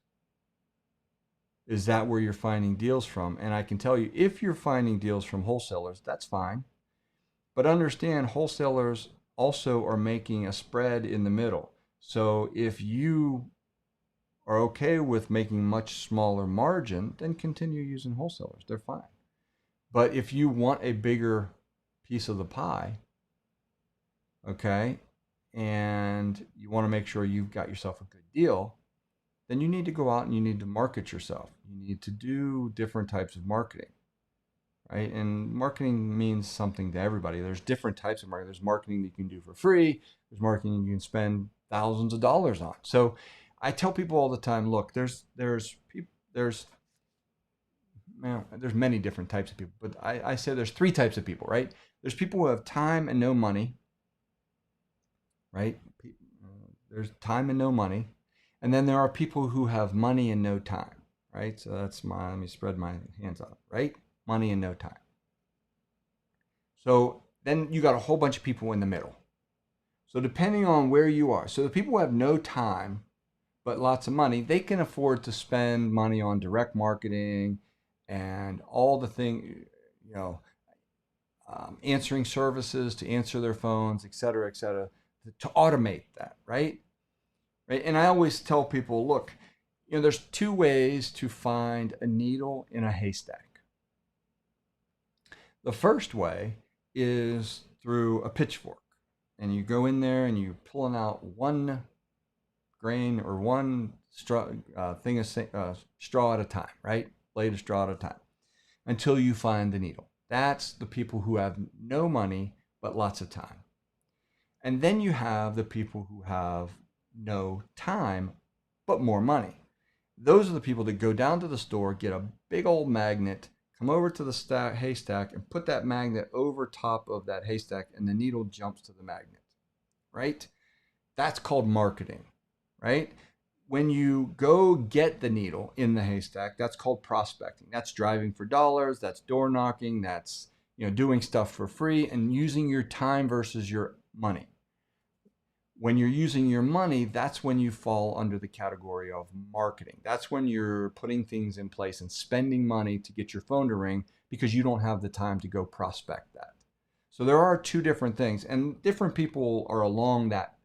Is that where you're finding deals from? And I can tell you, if you're finding deals from wholesalers, that's fine. But understand, wholesalers also are making a spread in the middle. So if you are okay with making much smaller margin, then continue using wholesalers. They're fine. But if you want a bigger piece of the pie, okay, and you want to make sure you've got yourself a good deal, then you need to go out and you need to market yourself. You need to do different types of marketing. right? And marketing means something to everybody. There's different types of marketing. There's marketing that you can do for free. There's marketing you can spend thousands of dollars on. So I tell people all the time, look, there's well, there's many different types of people, but I say there's three types of people, right? There's people who have time and no money, right? There's time and no money. And then there are people who have money and no time, right? So let me spread my hands out, right? Money and no time. So then you got a whole bunch of people in the middle. So depending on where you are, so the people who have no time but lots of money, they can afford to spend money on direct marketing and all the thing, you know, answering services to answer their phones, et cetera, to automate that, right? Right. And I always tell people, look, there's two ways to find a needle in a haystack. The first way is through a pitchfork, and you go in there and you're pulling out one grain or one straw thing of straw at a time, right? Blade of straw at a time, until you find the needle. That's the people who have no money but lots of time. And then you have the people who have no time but more money. Those are the people that go down to the store, get a big old magnet, come over to the haystack and put that magnet over top of that haystack, and the needle jumps to the magnet, right? That's called marketing, right? When you go get the needle in the haystack, that's called prospecting. That's driving for dollars, that's door knocking, that's doing stuff for free and using your time versus your money. When you're using your money, that's when you fall under the category of marketing. That's when you're putting things in place and spending money to get your phone to ring because you don't have the time to go prospect that. So there are two different things, and different people are along that,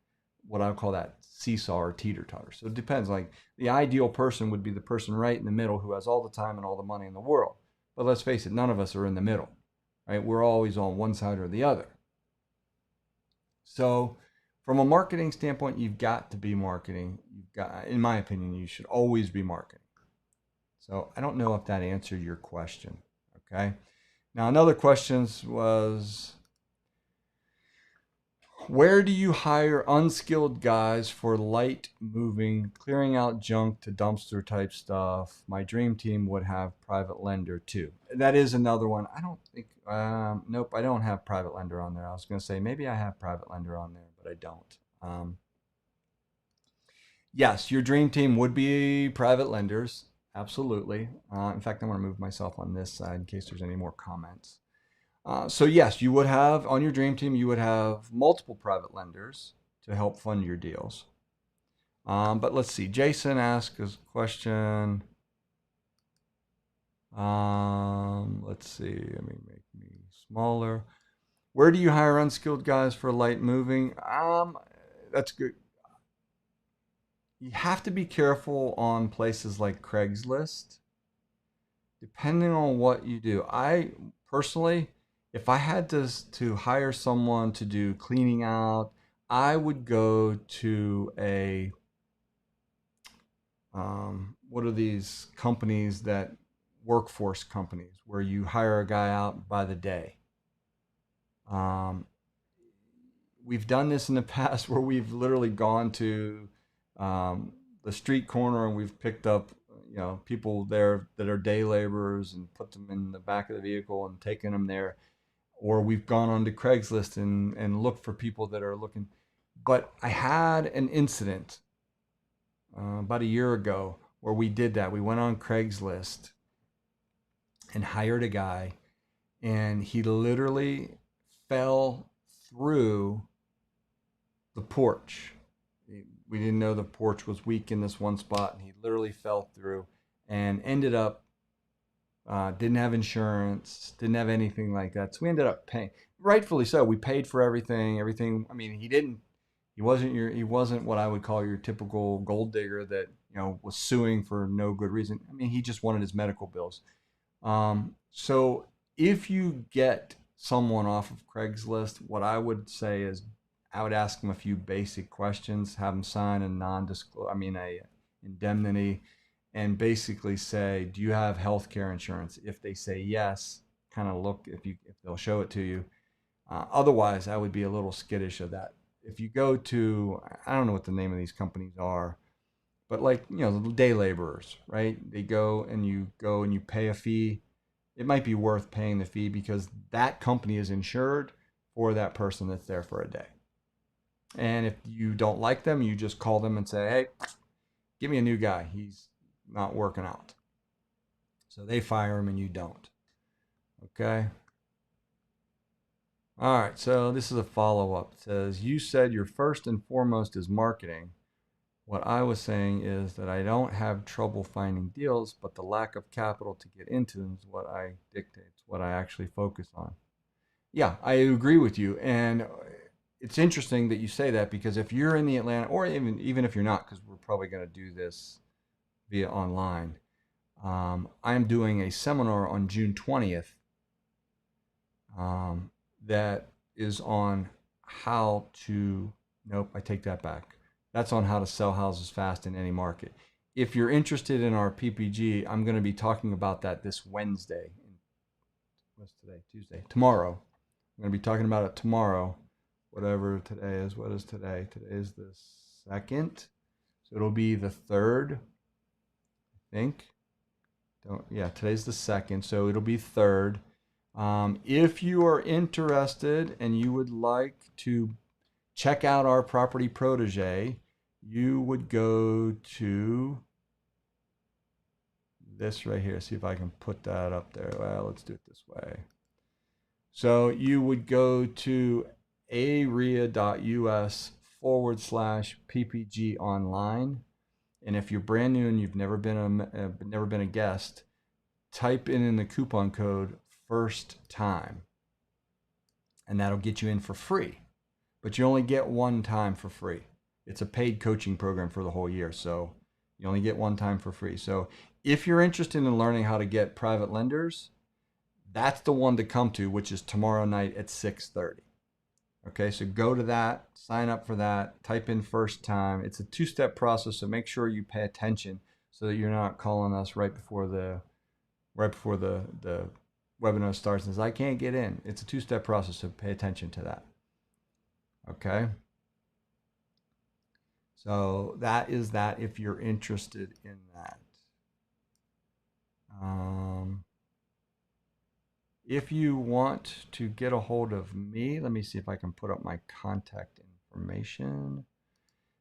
what I call that seesaw or teeter-totter. So it depends. Like the ideal person would be the person right in the middle who has all the time and all the money in the world. But let's face it, none of us are in the middle, right? We're always on one side or the other. So from a marketing standpoint, you've got to be marketing. You've got, in my opinion, you should always be marketing. So I don't know if that answered your question. Okay. Now another question was, where do you hire unskilled guys for light moving, clearing out junk to dumpster type stuff? My dream team would have private lender too. That is another one. I don't think, nope, I don't have private lender on there. I was going to say maybe I have private lender on there, but I don't. Yes, your dream team would be private lenders. Absolutely. In fact, I want to move myself on this side in case there's any more comments. So yes, you would have on your dream team, you would have multiple private lenders to help fund your deals. But let's see. Jason asked a question. Let's see. Let me make me smaller. Where do you hire unskilled guys for light moving? That's good. You have to be careful on places like Craigslist, depending on what you do. I personally, if I had to hire someone to do cleaning out, I would go to a what are these companies that workforce companies where you hire a guy out by the day. We've done this in the past where we've literally gone to the street corner and we've picked up people there that are day laborers and put them in the back of the vehicle and taken them there, or we've gone onto Craigslist and looked for people that are looking. But I had an incident about a year ago where we did that. We went on Craigslist and hired a guy, and he literally fell through the porch. We didn't know the porch was weak in this one spot, and he literally fell through and ended up didn't have insurance, didn't have anything like that. So we ended up paying, rightfully so. We paid for everything. I mean, he wasn't what I would call your typical gold digger that was suing for no good reason. I mean, he just wanted his medical bills. So if you get someone off of Craigslist, what I would say is I would ask them a few basic questions, have them sign a indemnity, and basically say, do you have health care insurance? If they say yes, kind of look if they'll show it to you. Otherwise, I would be a little skittish of that. If you go to, I don't know what the name of these companies are, but like, the day laborers, right? They go and you pay a fee. It might be worth paying the fee because that company is insured for that person that's there for a day. And if you don't like them, you just call them and say, hey, give me a new guy. He's not working out. So they fire him and you don't. Okay. All right. So this is a follow-up. It says, you said your first and foremost is marketing. What I was saying is that I don't have trouble finding deals, but the lack of capital to get into them is what I dictate, what I actually focus on. Yeah, I agree with you. And it's interesting that you say that because if you're in the Atlanta, or even if you're not, because we're probably going to do this via online, I'm doing a seminar on June 20th that is on how to, nope, I take that back. That's on how to sell houses fast in any market. If you're interested in our PPG, I'm going to be talking about that this Wednesday. What's today? Tuesday. Tomorrow. I'm going to be talking about it tomorrow. Whatever today is. What is today? Today is the 2nd. So it'll be the 3rd, I think. Today's the 2nd. So it'll be 3rd. If you are interested and you would like to check out our property protege, you would go to this right here. See if I can put that up there. Well, let's do it this way. So you would go to aria.us/PPG online. And if you're brand new and you've never been a guest, type in the coupon code first time. And that'll get you in for free. But you only get one time for free. It's a paid coaching program for the whole year, so you only get one time for free. So if you're interested in learning how to get private lenders, that's the one to come to, which is tomorrow night at 6:30. Okay, so go to that, sign up for that, type in first time. It's a 2-step process, so make sure you pay attention so that you're not calling us right before the webinar starts and says, I can't get in. It's a 2-step process, so pay attention to that. Okay. So that is that if you're interested in that. If you want to get a hold of me, let me see if I can put up my contact information.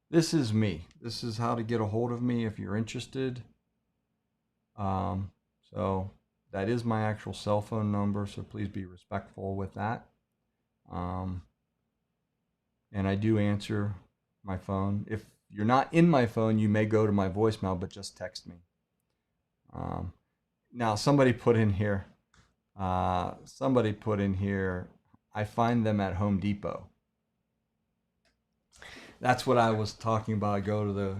This is me. This is how to get a hold of me if you're interested. So that is my actual cell phone number, so please be respectful with that. And I do answer my phone. If you're not in my phone, you may go to my voicemail, but just text me. Now, somebody put in here, I find them at Home Depot. That's what I was talking about. I go to the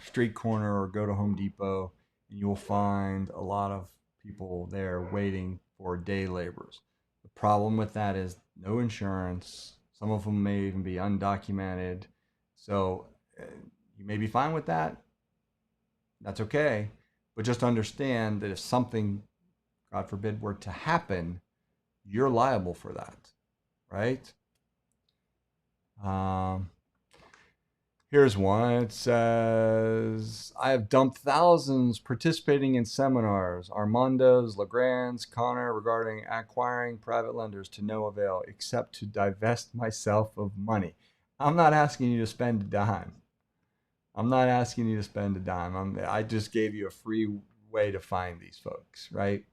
street corner or go to Home Depot, and you'll find a lot of people there waiting for day laborers. The problem with that is no insurance. Some of them may even be undocumented. So you may be fine with that. That's okay. But just understand that if something, God forbid, were to happen, you're liable for that, right? Here's one. It says, I have dumped thousands participating in seminars, Armando's, Legrand's, Connor, regarding acquiring private lenders to no avail, except to divest myself of money. I'm not asking you to spend a dime. I just gave you a free way to find these folks, right?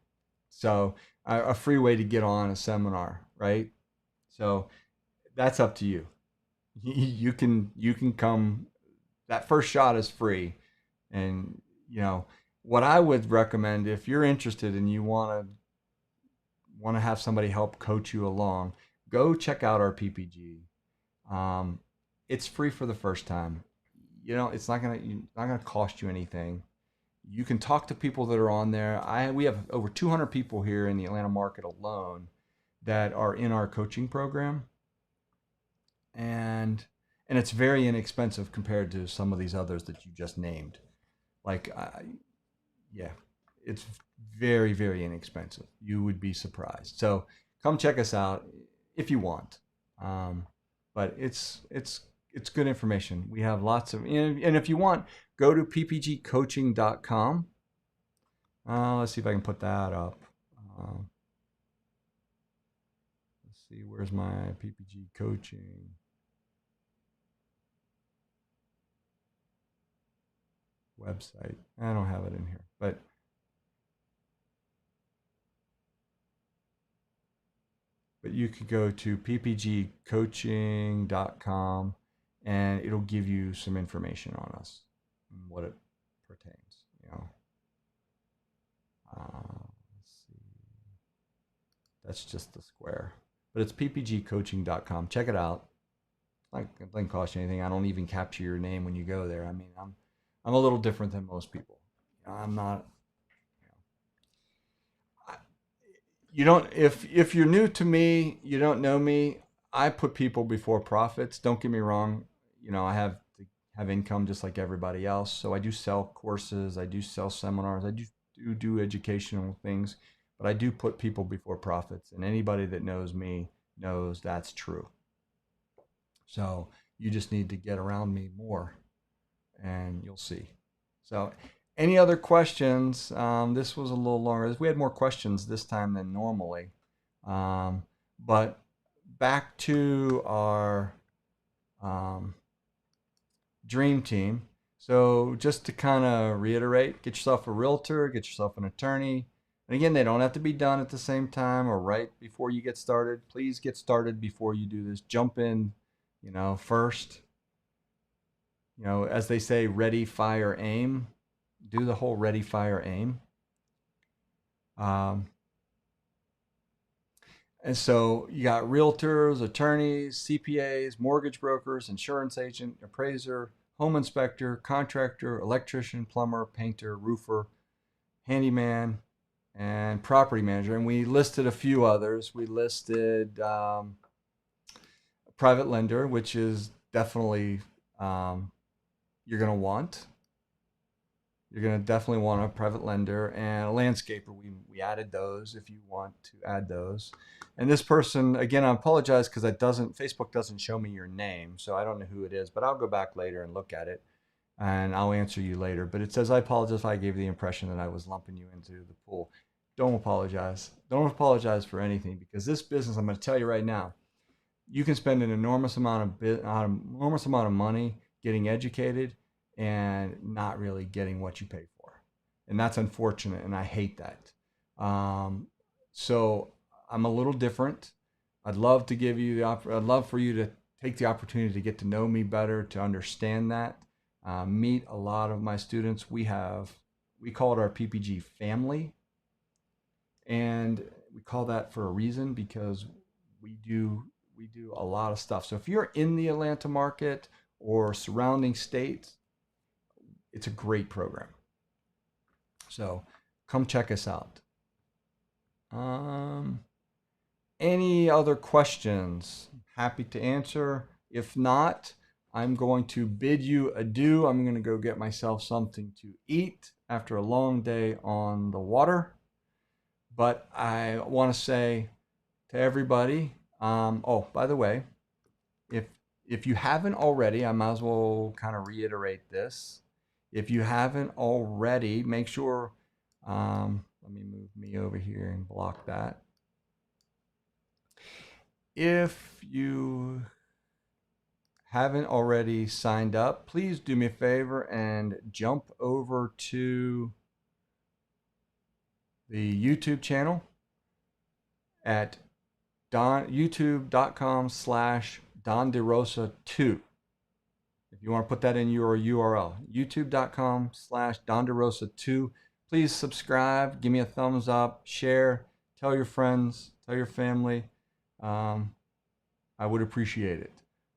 So a free way to get on a seminar, right? So that's up to you. You can come. That first shot is free, and what I would recommend if you're interested and you want to have somebody help coach you along, go check out our PPG. It's free for the first time. It's not gonna cost you anything. You can talk to people that are on there. We have over 200 people here in the Atlanta market alone that are in our coaching program. And it's very inexpensive compared to some of these others that you just named. Like, yeah, it's very, very inexpensive. You would be surprised. So come check us out if you want. But it's good information. We have lots of, and if you want, go to ppgcoaching.com. Let's see if I can put that up. Let's see, where's my PPG coaching? Website. I don't have it in here, but you could go to ppgcoaching.com and it'll give you some information on us and what it pertains, you know. Let's see. That's just the square, but it's ppgcoaching.com. Check it out. It doesn't cost you anything. I don't even capture your name when you go there. I mean, I'm a little different than most people. I'm not. You don't. If you're new to me, you don't know me. I put people before profits. Don't get me wrong. You know, I have to have income just like everybody else. So I do sell courses. I do sell seminars. I do educational things. But I do put people before profits. And anybody that knows me knows that's true. So you just need to get around me more and you'll see. So any other questions? This was a little longer. We had more questions this time than normally. But back to our dream team. So just to kind of reiterate, get yourself a realtor, get yourself an attorney. And again, they don't have to be done at the same time or right before you get started. Please get started before you do this. Jump in, you know, first. You know, as they say, ready, fire, aim. Do the whole ready, fire, aim. And so you got realtors, attorneys, CPAs, mortgage brokers, insurance agent, appraiser, home inspector, contractor, electrician, plumber, painter, roofer, handyman, and property manager. And we listed a few others. We listed private lender, which is definitely you're going to want. You're going to definitely want a private lender and a landscaper. We added those if you want to add those. And this person, again, I apologize because Facebook doesn't show me your name, so I don't know who it is, but I'll go back later and look at it and I'll answer you later. But it says, I apologize if I gave the impression that I was lumping you into the pool. Don't apologize. Don't apologize for anything because this business, I'm going to tell you right now, you can spend an enormous amount of money getting educated and not really getting what you pay for. And that's unfortunate, and I hate that. So I'm a little different. I'd love to give you I'd love for you to take the opportunity to get to know me better, to understand that, meet a lot of my students. We call it our PPG family. And we call that for a reason because we do a lot of stuff. So if you're in the Atlanta market or surrounding states, it's a great program. So come check us out. Any other questions? Happy to answer. If not, I'm going to bid you adieu. I'm going to go get myself something to eat after a long day on the water. But I want to say to everybody, oh, by the way, if you haven't already, I might as well kind of reiterate this. If you haven't already, make sure, let me move me over here and block that. If you haven't already signed up, please do me a favor and jump over to the YouTube channel at youtube.com/DonDeRosa2. If you want to put that in your URL, youtube.com/DonDeRosa2. Please subscribe, give me a thumbs up, share, tell your friends, tell your family. I would appreciate it.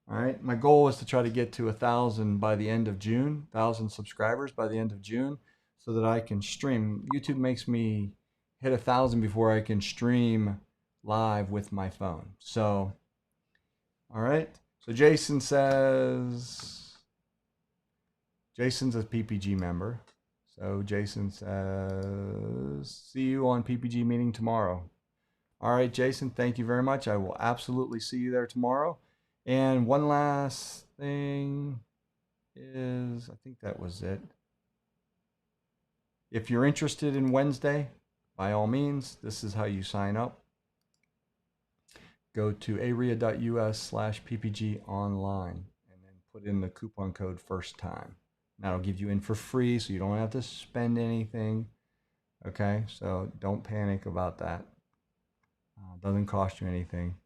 All right. My goal is to try to get to 1,000 by the end of June, 1,000 subscribers by the end of June, so that I can stream. YouTube makes me hit 1,000 before I can stream live with my phone. So, all right. So Jason's a PPG member. So Jason says, see you on PPG meeting tomorrow. All right, Jason, thank you very much. I will absolutely see you there tomorrow. And one last thing is, I think that was it. If you're interested in Wednesday, by all means, this is how you sign up. Go to aria.us/ppg online and then put in the coupon code first time. That'll give you in for free, so you don't have to spend anything. Okay, so don't panic about that. Doesn't cost you anything.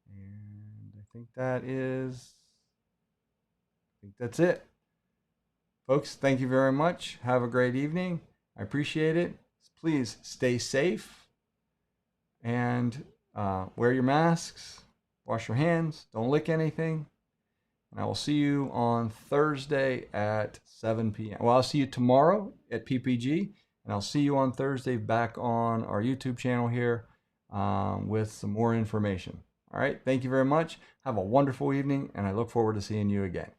And I think that's it. Folks, thank you very much. Have a great evening. I appreciate it. Please stay safe and wear your masks, wash your hands, don't lick anything. And I will see you on Thursday at 7 p.m. Well, I'll see you tomorrow at PPG, and I'll see you on Thursday back on our YouTube channel here with some more information. All right, thank you very much. Have a wonderful evening, and I look forward to seeing you again.